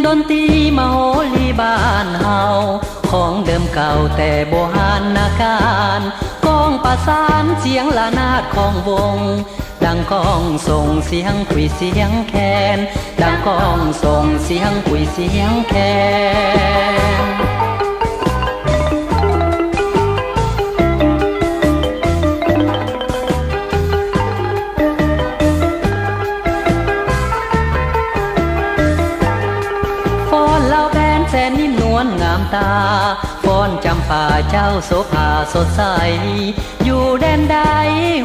ดนตรีมาโหรีบ้านเฮาของเดิมเก่าแต่โบราณนาการกองประสานเสียงละนาดของวงดังก้องส่งเสียงคุยเสียงแคนดังก้องส่งเสียงคุยเสียงแคนแสนนิ่มนวลงามตาฟ้อนจำป่าเจ้าโสภาสดใสอยู่แดนใด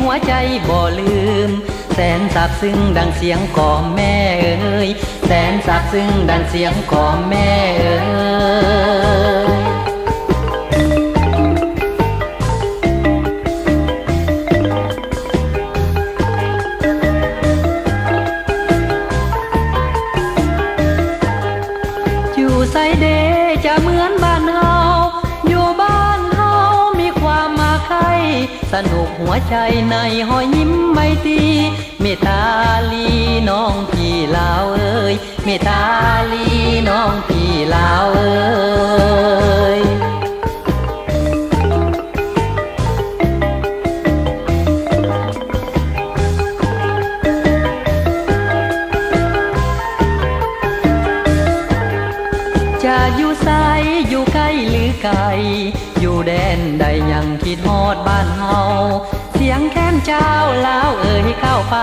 หัวใจบ่ลืมแสนซาบซึ้งดังเสียงก่อแม่เอ๋ยแสนซาบซึ้งดังเสียงก่อแม่เอ๋ยใส่เดจะเหมือนบ้านเฮาอยู่บ้านเฮามีความมาใครสนุกหัวใจในหอยยิ้มไม่ตีเมตาลีน้องพี่ลาวเอ้ยเมตาลีน้องพี่ลาวเอ้ยจะอยู่ไสอยู่ใกล้หรือไกลอยู่แดนใดยังคิดฮอดบ้านเฮาเสียงแค้นเจ้าลาวเอ่ยเข้าไป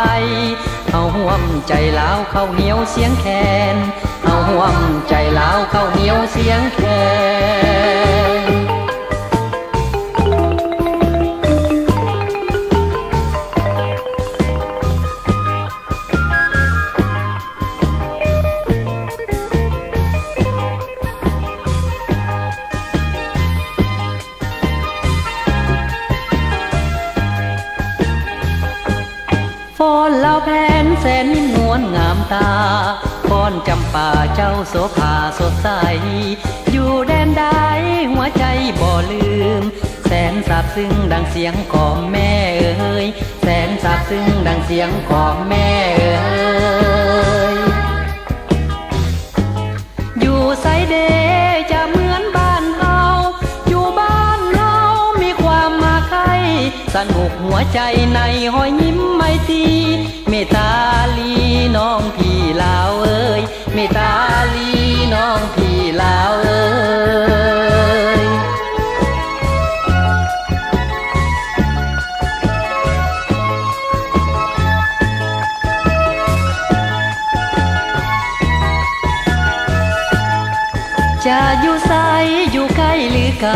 เฮาห่วมใจลาวเข้าเหนียวเสียงแคนเฮาห่วมใจลาวเข้าเหนียวเสียงแคนฟ้อนลาวแผนแสนนิ่มนวลงามตาฟ้อนจำป่าเจ้าโสภาสดใสอยู่แดนใดหัวใจบ่ลืมแสนซาบซึ้งดังเสียงของแม่เอ๋ยแสนซาบซึ้งดังเสียงของแม่เอ๋ยอยู่ไสเดจะเหมือนบ้านเฮาอยู่บ้านเฮามีความมาใครสนุกหัวใจในหอยยิ้มไม่ตีเมตาลีน้องพี่ลาวเอ้ยเมตาลีน้องพี่ลาวเอ้ยจะอยู่ไสอยู่ใกล้หรือไกล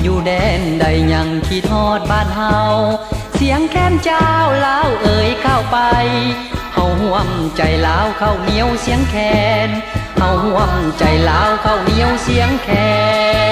อยู่แดนใดยังคิดฮอดบ้านเฮาเสียงแค้นเจ้าลาวเอ่ยเข้าไปเฮาห่วมใจลาวเข้าเหนียวเสียงแคนเฮาห่วมใจลาวเข้าเหนียวเสียงแคน